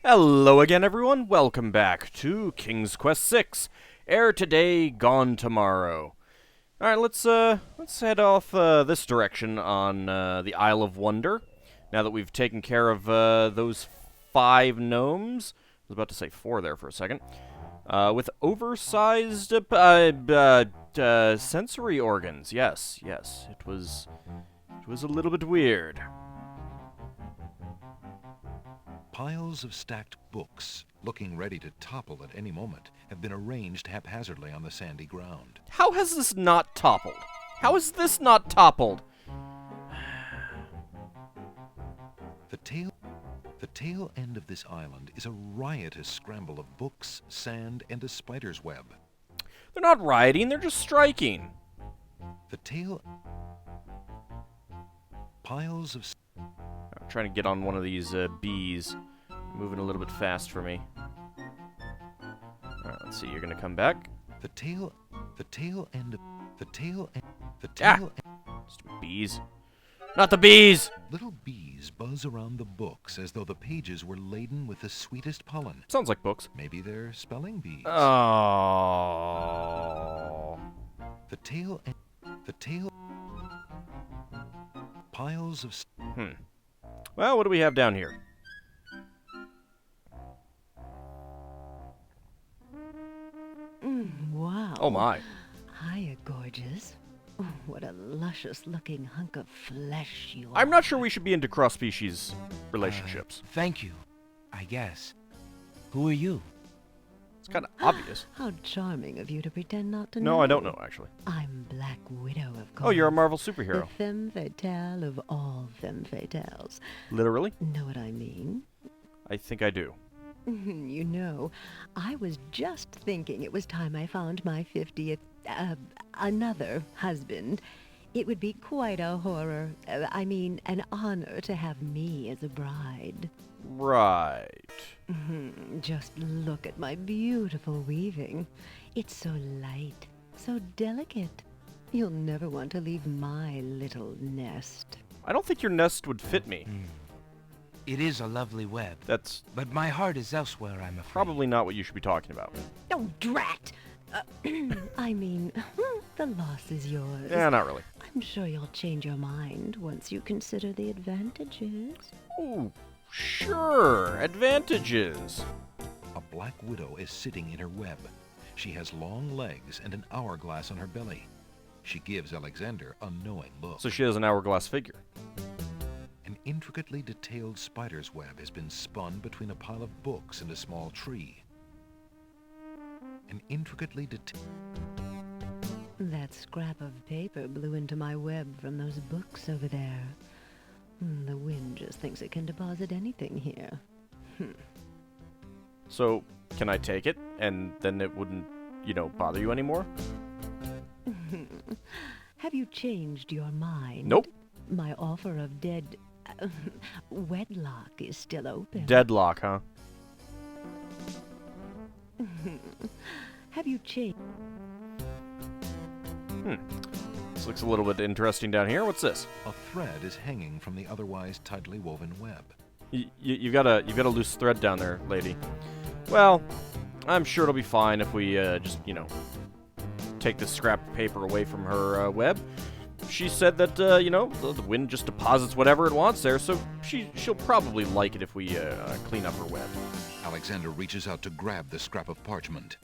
Hello again, everyone. Welcome back to King's Quest VI. Heir today, gone tomorrow. All right, let's head off this direction on the Isle of Wonder. Now that we've taken care of those 5 gnomes, I was about to say 4 there for a second, with oversized sensory organs. Yes, it was a little bit weird. Piles of stacked books, looking ready to topple at any moment, have been arranged haphazardly on the sandy ground. How has this not toppled? How is this not toppled? The tail end of this island is a riotous scramble of books, sand, and a spider's web. They're not rioting, they're just striking. Piles of... I'm trying to get on one of these bees. Moving a little bit fast for me. Alright, let's see, you're gonna come back. Stupid bees. Not the bees! Little bees buzz around the books as though the pages were laden with the sweetest pollen. Sounds like books. Maybe they're spelling bees. Oh. Piles of... Well, what do we have down here? Wow. Oh my. Hiya, gorgeous. Oh, what a luscious-looking hunk of flesh you are. I'm not sure we should be into cross-species relationships. Thank you, I guess. Who are you? It's kind of obvious. How charming of you to pretend not to know. No, I don't know, actually. I'm Black Widow, of course. Oh, you're a Marvel The superhero. femme fatale of all femme fatales. Literally? Know what I mean? I think I do. You know, I was just thinking it was time I found my 50th, another husband. It would be quite a horror, an honor to have me as a bride. Right. Just look at my beautiful weaving. It's so light, so delicate. You'll never want to leave my little nest. I don't think your nest would fit me. It is a lovely web, That's but my heart is elsewhere, I'm afraid. probably not what you should be talking about. Oh, drat! The loss is yours. Yeah, not really. I'm sure you'll change your mind once you consider the advantages. Oh, sure. Advantages. A black widow is sitting in her web. She has long legs and an hourglass on her belly. She gives Alexander a knowing look. So she has an hourglass figure. An intricately detailed spider's web has been spun between a pile of books and a small tree. That scrap of paper blew into my web from those books over there. The wind just thinks it can deposit anything here. So, can I take it, and then it wouldn't, bother you anymore? Have you changed your mind? Nope. My offer of wedlock is still open. Deadlock, huh? Have you changed? This looks a little bit interesting down here. What's this? A thread is hanging from the otherwise tightly woven web. You've got a loose thread down there, lady. Well, I'm sure it'll be fine if we just, take this scrap of paper away from her web. She said that, the wind just deposits whatever it wants there, so she'll probably like it if we clean up her web. Alexander reaches out to grab the scrap of parchment.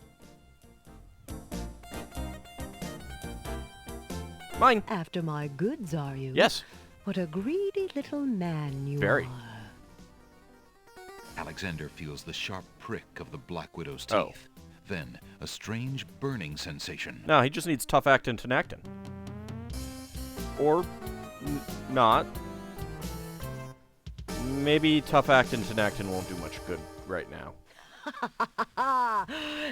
Mine. After my goods, are you? Yes. What a greedy little man you Very. are. Alexander feels the sharp prick of the Black Widow's teeth. Oh. Then, a strange burning sensation. No, he just needs tough actin tenactin. Or not. Maybe tough actin tenactin won't do much good right now.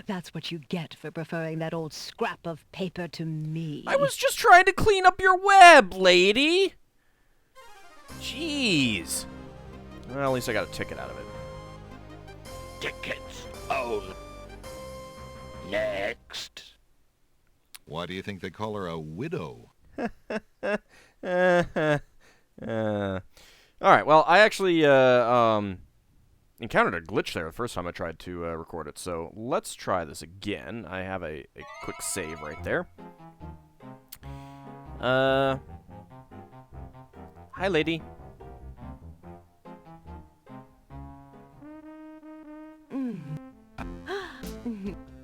That's what you get for preferring that old scrap of paper to me. I was just trying to clean up your web, lady! Jeez. Well, at least I got a ticket out of it. Tickets. Oh. Next. Why do you think they call her a widow? Alright, well, I actually, encountered a glitch there the first time I tried to record it, so let's try this again. I have a quick save right there. Hi, lady.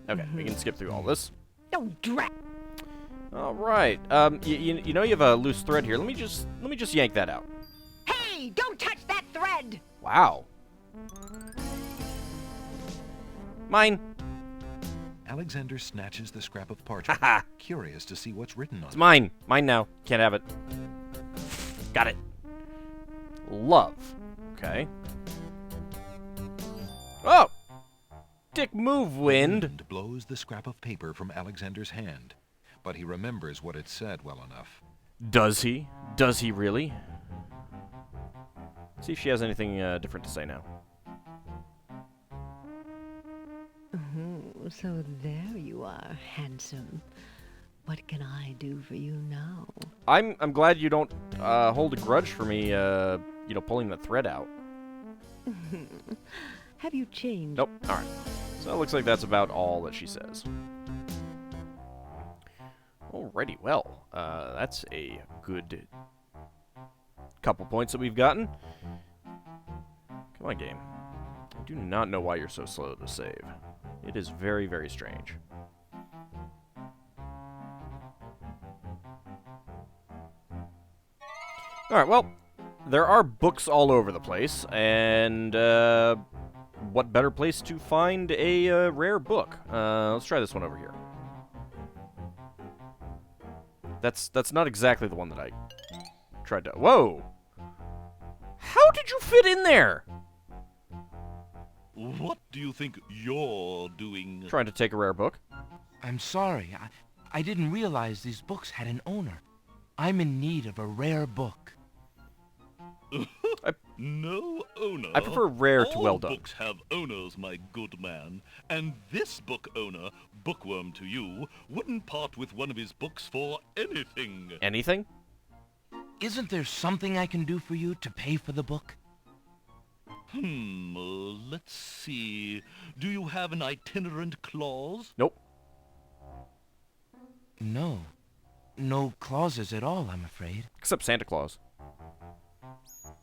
Okay, we can skip through all this. Oh, drat! All right. You know you have a loose thread here. Let me just yank that out. Hey, don't touch that thread! Wow. Mine. Alexander snatches the scrap of parchment, Haha. curious to see what's written on It's it. mine. Mine now. Can't have it. Got it. Love. Okay. Oh! Dick move, wind. Wind blows the scrap of paper from Alexander's hand, but he remembers what it said well enough. Does he? Does he really? See if she has anything different to say now. Oh, so there you are, handsome. What can I do for you now? I'm glad you don't hold a grudge for me, pulling the thread out. Have you changed? Nope. All right. So it looks like that's about all that she says. Alrighty, well, that's a good couple points that we've gotten. Come on, game. I do not know why you're so slow to save. It is very, very strange. Alright, well, there are books all over the place, and what better place to find a rare book? Let's try this one over here. That's not exactly the one that I tried to... Whoa! How did you fit in there? What do you think you're doing? Trying to take a rare book. I'm sorry. I didn't realize these books had an owner. I'm in need of a rare book. No owner. I prefer rare to All well done. books have owners, my good man. And this book owner, bookworm to you, wouldn't part with one of his books for anything. Anything? Isn't there something I can do for you to pay for the book? Let's see. Do you have an itinerant clause? Nope. No. No clauses at all, I'm afraid. Except Santa Claus.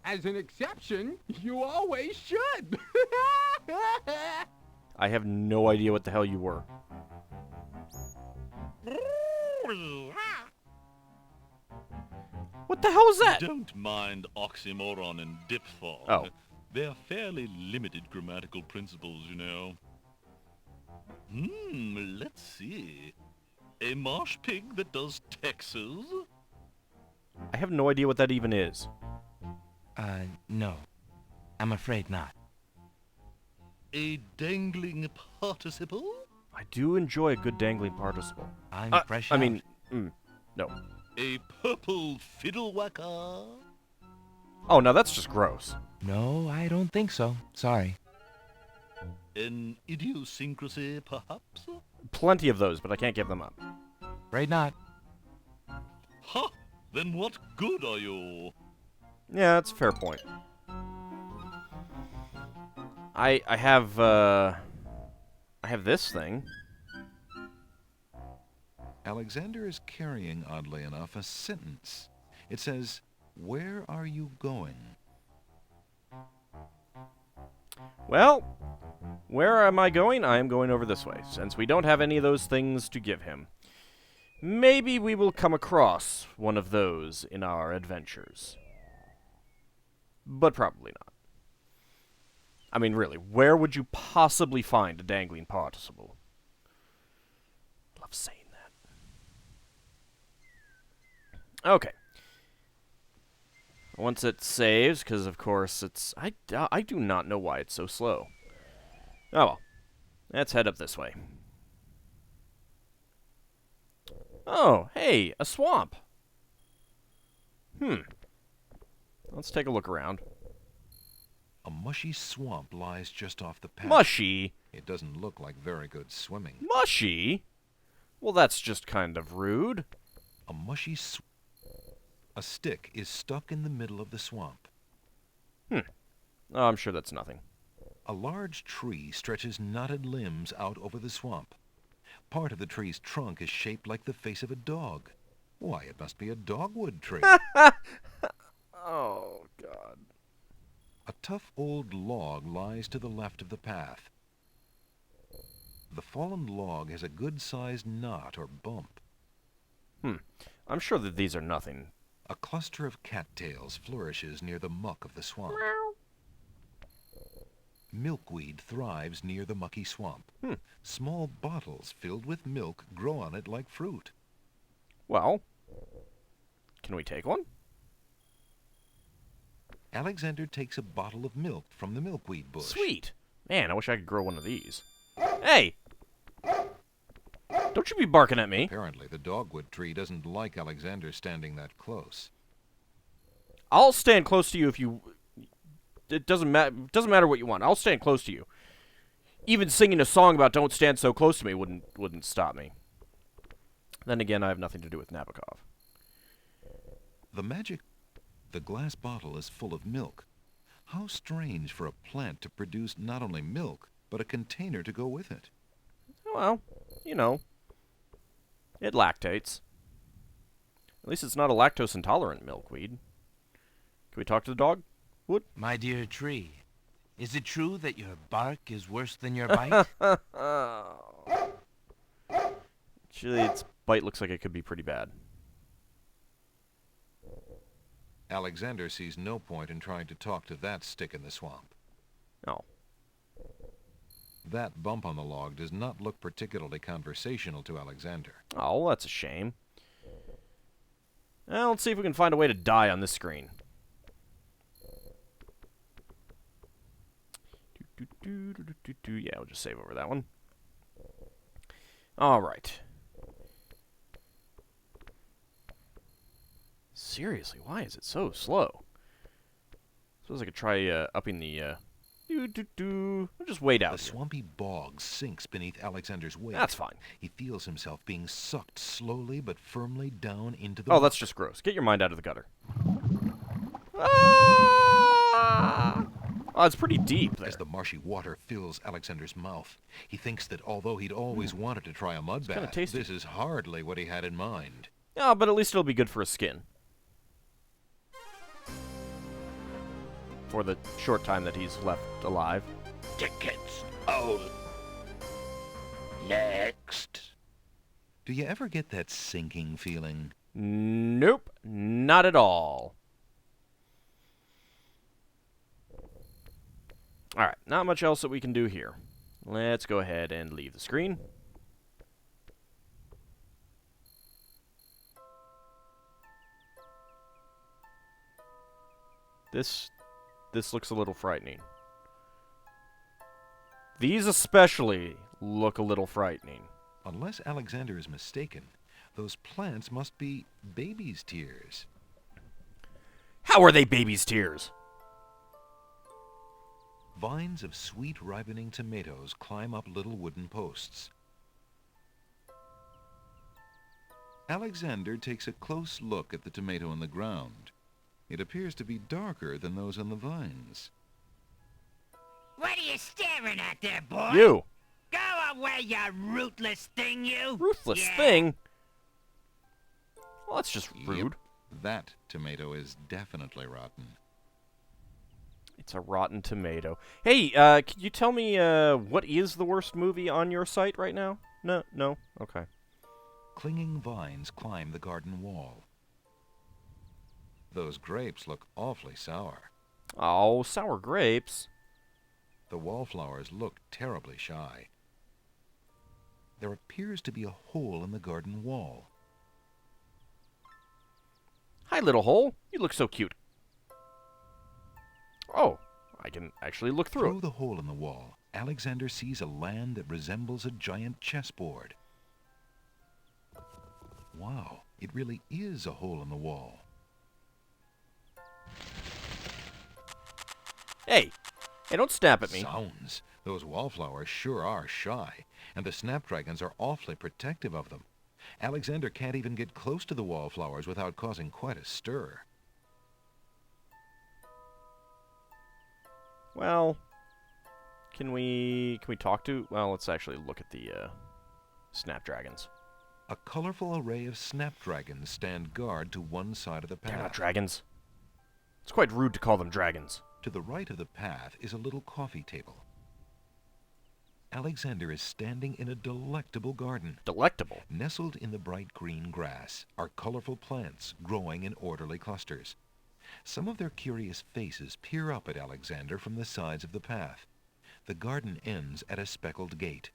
As an exception, you always should. I have no idea what the hell you were. What the hell was that? Don't mind oxymoron and diphthong. Oh. They're fairly limited grammatical principles, you know. Let's see. A marsh pig that does Texas? I have no idea what that even is. No. I'm afraid not. A dangling participle? I do enjoy a good dangling participle. I'm fresh I out. mean, no. A purple fiddle-whacker? Oh, no, that's just gross. No, I don't think so. Sorry. An idiosyncrasy, perhaps? Plenty of those, but I can't give them up. Afraid not. Ha! Then what good are you? Yeah, that's a fair point. I have this thing. Alexander is carrying, oddly enough, a sentence. It says, "Where are you going?" Well, where am I going? I am going over this way, since we don't have any of those things to give him. Maybe we will come across one of those in our adventures. But probably not. I mean, really, where would you possibly find a dangling participle? Love saying that. Okay. Once it saves, because of course it's... I do not know why it's so slow. Oh well. Let's head up this way. Oh, hey, a swamp. Let's take a look around. A mushy swamp lies just off the path. Mushy? It doesn't look like very good swimming. Mushy? Well, that's just kind of rude. A mushy A stick is stuck in the middle of the swamp. Oh, I'm sure that's nothing. A A large tree stretches knotted limbs out over the swamp. Part of the tree's trunk is shaped like the face of a dog. Why, it must be a dogwood tree. Oh, God. A tough old log lies to the left of the path. The fallen log has a good-sized knot or bump. I'm sure that these are nothing. A cluster of cattails flourishes near the muck of the swamp. Milkweed thrives near the mucky swamp. Small bottles filled with milk grow on it like fruit. Well, can we take one? Alexander takes a bottle of milk from the milkweed bush. Sweet. Man, I wish I could grow one of these. Hey! Don't you be barking at me. Apparently, the dogwood tree doesn't like Alexander standing that close. I'll stand close to you if you... It doesn't matter what you want. I'll stand close to you. Even singing a song about "Don't Stand So Close to Me" wouldn't stop me. Then again, I have nothing to do with Nabokov. The glass bottle is full of milk. How strange for a plant to produce not only milk, but a container to go with it. Well, you know, it lactates. At least it's not a lactose-intolerant milkweed. Can we talk to the dog? Wood? My dear tree, is it true that your bark is worse than your bite? Actually, its bite looks like it could be pretty bad. Alexander sees no point in trying to talk to that stick in the swamp. Oh. That bump on the log does not look particularly conversational to Alexander. Oh, that's a shame. Well, let's see if we can find a way to die on this screen. Yeah, we'll just save over that one. Alright. Seriously, why is it so slow? Suppose I could try upping the... I'll just wait out The here. swampy bog sinks beneath Alexander's weight. That's fine. He feels himself being sucked slowly but firmly down into the Oh, muck. that's just gross. Get your mind out of the gutter. Ah! Oh, it's pretty deep there. As the marshy water fills Alexander's mouth, he thinks that although he'd always wanted to try a mud kinda bath, tasty. this is hardly what he had in mind. Oh, but at least it'll be good for his skin. For the short time that he's left alive. Tickets old. Next. Do you ever get that sinking feeling? Nope, not at all. Alright, not much else that we can do here. Let's go ahead and leave the screen. This looks a little frightening. These especially look a little frightening. Unless Alexander is mistaken, those plants must be baby's tears. How are they baby's tears? Vines of sweet ripening tomatoes climb up little wooden posts. Alexander takes a close look at the tomato in the ground. It appears to be darker than those on the vines. What are you staring at there, boy? You! Go away, you rootless thing, you! Ruthless Yeah. thing? Well, that's just rude. Yep, that tomato is definitely rotten. It's a rotten tomato. Hey, could you tell me, what is the worst movie on your site right now? No? Okay. Clinging vines climb the garden wall. Those grapes look awfully sour. Oh, sour grapes. The wallflowers look terribly shy. There appears to be a hole in the garden wall. Hi, little hole. You look so cute. Oh, I can actually look through Through it. the hole in the wall, Alexander sees a land that resembles a giant chessboard. Wow, it really is a hole in the wall. Hey, don't snap at me. Zounds, those wallflowers sure are shy, and the snapdragons are awfully protective of them. Alexander can't even get close to the wallflowers without causing quite a stir. Well, Can we talk to? Well, let's actually look at the snapdragons. A colorful array of snapdragons stand guard to one side of the They're not path. dragons. It's quite rude to call them dragons. To the right of the path is a little coffee table. Alexander is standing in a delectable garden. Delectable. Nestled in the bright green grass are colorful plants growing in orderly clusters. Some of their curious faces peer up at Alexander from the sides of the path. The garden ends at a speckled gate.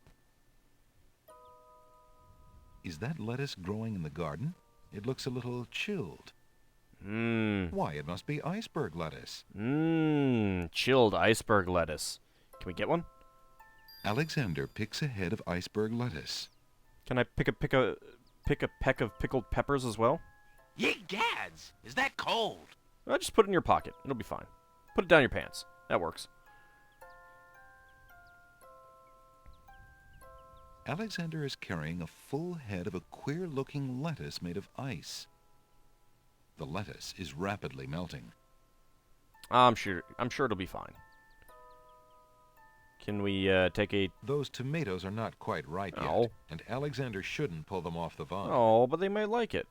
Is that lettuce growing in the garden? It looks a little chilled. Why, it must be iceberg lettuce. Chilled iceberg lettuce. Can we get one? Alexander picks a head of iceberg lettuce. Can I pick a peck of pickled peppers as well? Ye gads! Is that cold? Just put it in your pocket. It'll be fine. Put it down your pants. That works. Alexander is carrying a full head of a queer-looking lettuce made of ice. The lettuce is rapidly melting. I'm sure it'll be fine. Can we take a... Those tomatoes are not quite ripe Oh. yet, and Alexander shouldn't pull them off the vine. Oh, but they might like it.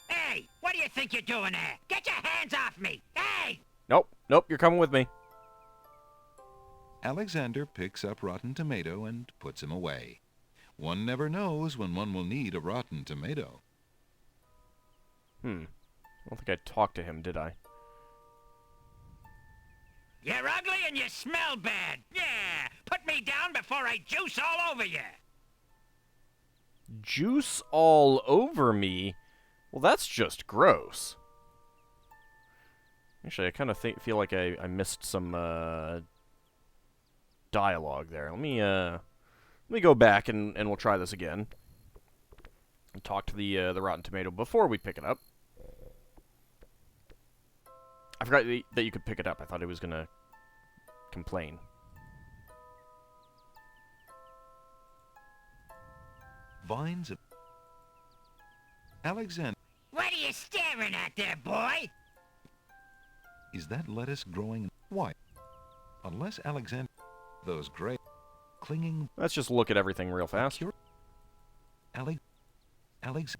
Hey, what do you think you're doing there? Get your hands off me! Hey! Nope, you're coming with me. Alexander picks up rotten tomato and puts him away. One never knows when one will need a rotten tomato. I don't think I talked to him, did I? You're ugly and you smell bad. Yeah! Put me down before I juice all over you! Juice all over me? Well, that's just gross. Actually, I kind of feel like I missed some dialogue there. Let me go back and we'll try this again. And talk to the rotten tomato before we pick it up. I forgot that you could pick it up. I thought he was gonna complain. Vines of... Alexander, What are you staring at there, boy? is that lettuce growing? Why? Unless Alexander... Those gray... clinging... Let's just look at everything real fast. Alex...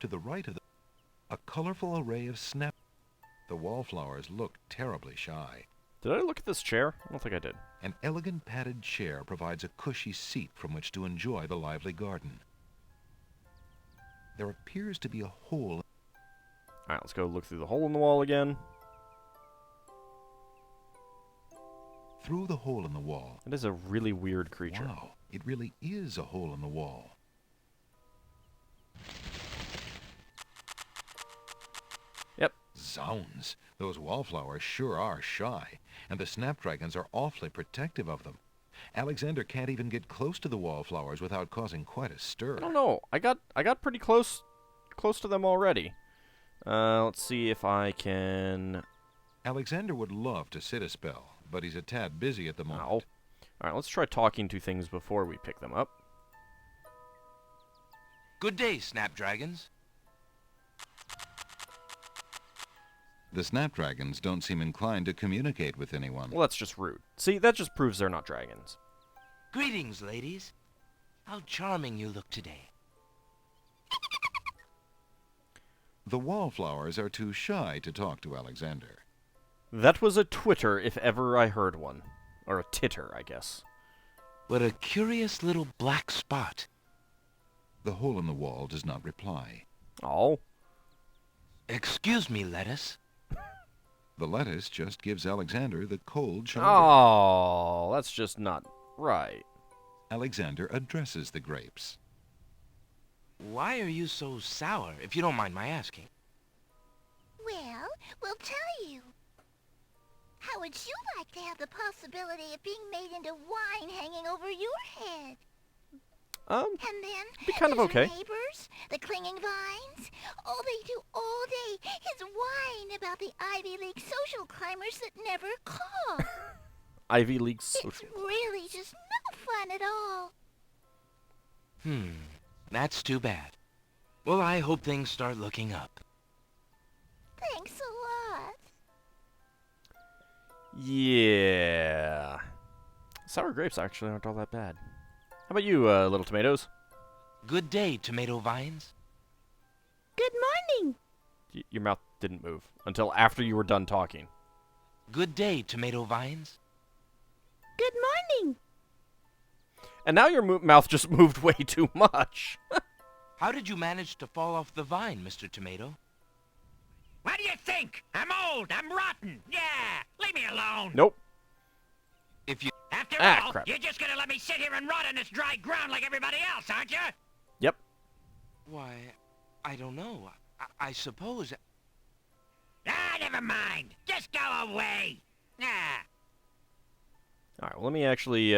To the right of the... A colorful array of snap... The wallflowers look terribly shy. Did I look at this chair? I don't think I did. An elegant padded chair provides a cushy seat from which to enjoy the lively garden. There appears to be a hole... Alright, let's go look through the hole in the wall again. Through the hole in the wall... It is a really weird creature. Wow, it really is a hole in the wall. Yep. Zounds, those wallflowers sure are shy, and the snapdragons are awfully protective of them. Alexander can't even get close to the wallflowers without causing quite a stir. I don't know. I got pretty close to them already. Let's see if I can... Alexander would love to sit a spell, but he's a tad busy at the moment. Ow. Alright, let's try talking to things before we pick them up. Good day, snapdragons. The snapdragons don't seem inclined to communicate with anyone. Well, that's just rude. See, that just proves they're not dragons. Greetings, ladies. How charming you look today. The wallflowers are too shy to talk to Alexander. That was a twitter if ever I heard one. Or a titter, I guess. What a curious little black spot. The hole in the wall does not reply. Oh. Excuse me, lettuce. The lettuce just gives Alexander the cold shoulder. Oh, that's just not right. Alexander addresses the grapes. Why are you so sour, if you don't mind my asking? Well, we'll tell you. How would you like to have the possibility of being made into wine hanging over your head? And then, be kind of there's okay. your neighbors, the clinging vines. All they do all day is whine about the Ivy League social climbers that never call. Ivy League social. It's really just no fun at all. That's too bad. Well, I hope things start looking up. Thanks a lot. Yeah. Sour grapes actually aren't all that bad. How about you, little tomatoes? Good day, tomato vines. Good morning. Your mouth didn't move until after you were done talking. Good day, tomato vines. Good morning. And now your mouth just moved way too much. How did you manage to fall off the vine, Mr. Tomato? What do you think? I'm old. I'm rotten. Yeah. Leave me alone. Nope. If you... After Ah, all, crap. you're just gonna let me sit here and rot on this dry ground like everybody else, aren't you? Yep. Why, I don't know. I suppose... Ah, never mind. Just go away. Ah. Alright, well, let me actually,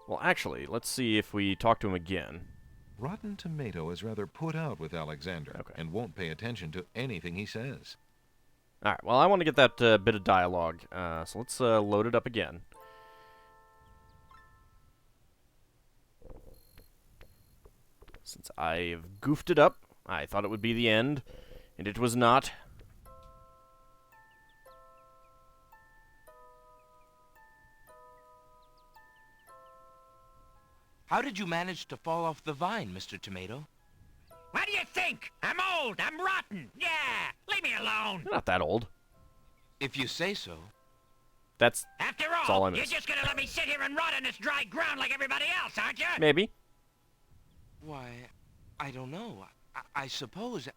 Well, actually, let's see if we talk to him again. Rotten Tomato is rather put out with Alexander Okay. and won't pay attention to anything he says. Alright, well, I want to get that bit of dialogue, so let's load it up again. Since I've goofed it up, I thought it would be the end, and it was not. How did you manage to fall off the vine, Mr. Tomato? What do you think? I'm old. I'm rotten. Yeah. Leave me alone. You're not that old. If you say so. That's After all all, I you're missed. just gonna let me sit here and rot on this dry ground like everybody else, aren't you? maybe. Why, I don't know. I suppose...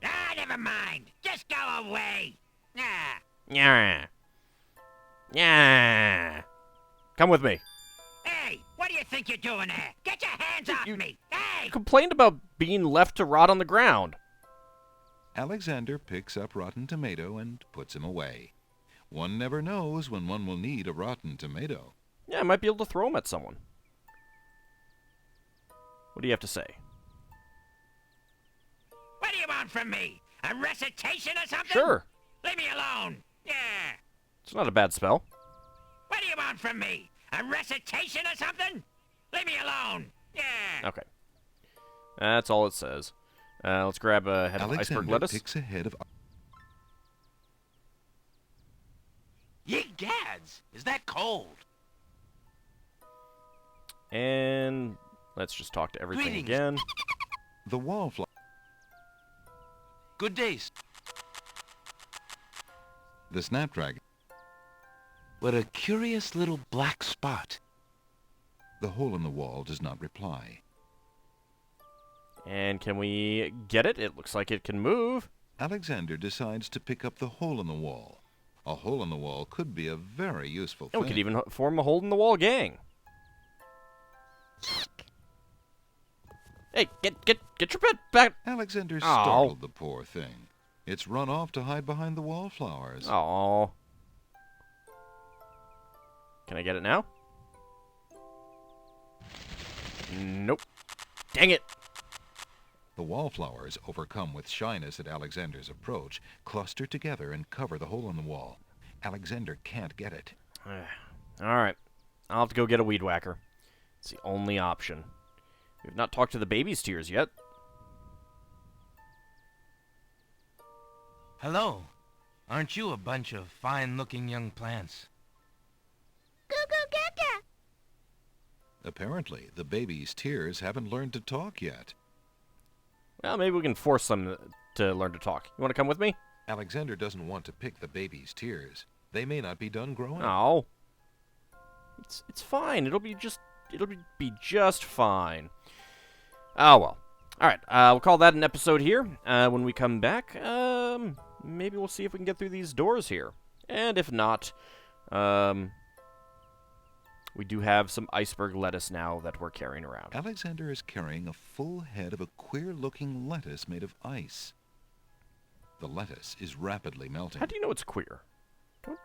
Ah, never mind. Just go away. Ah. Yeah. Yeah. Come with me. Hey, what do you think you're doing there? Get your hands off me. Hey! You complained about being left to rot on the ground. Alexander picks up Rotten Tomato and puts him away. One never knows when one will need a rotten tomato. Yeah, I might be able to throw him at someone. What do you have to say? What do you want from me? A recitation or something? Sure. Leave me alone. Yeah. It's not a bad spell. What do you want from me? A recitation or something? Leave me alone. Yeah. Okay. That's all it says. Let's grab a head of iceberg Alexander lettuce. picks a head of... Ye gads! Is that cold? And let's just talk to everything Greetings. again. The wallflower. Good day. The snapdragon. What a curious little black spot. The hole in the wall does not reply. And can we get it? It looks like it can move. Alexander decides to pick up the hole in the wall. A hole in the wall could be a very useful And thing. we could even form a hole-in-the-wall gang. Hey, get your pet back. Alexander Aw. startled the poor thing. It's run off to hide behind the wallflowers. Oh. Can I get it now? Nope. Dang it. The wallflowers, overcome with shyness at Alexander's approach, cluster together and cover the hole in the wall. Alexander can't get it. Alright. I'll have to go get a weed whacker. It's the only option. We've not talked to the baby's tears yet. Hello. Aren't you a bunch of fine-looking young plants? Goo goo gaga. Apparently, the baby's tears haven't learned to talk yet. Well, maybe we can force them to learn to talk. You want to come with me? Alexander doesn't want to pick the baby's tears. They may not be done growing. Oh. It's fine. It'll be just fine. Oh well. All right. We'll call that an episode here. When we come back, maybe we'll see if we can get through these doors here. And if not, we do have some iceberg lettuce now that we're carrying around. Alexander is carrying a full head of a queer-looking lettuce made of ice. The lettuce is rapidly melting. How do you know it's queer?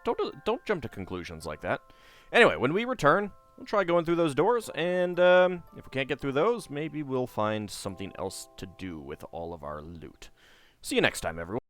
Don't jump to conclusions like that. Anyway, when we return, we'll try going through those doors, and if we can't get through those, maybe we'll find something else to do with all of our loot. See you next time, everyone.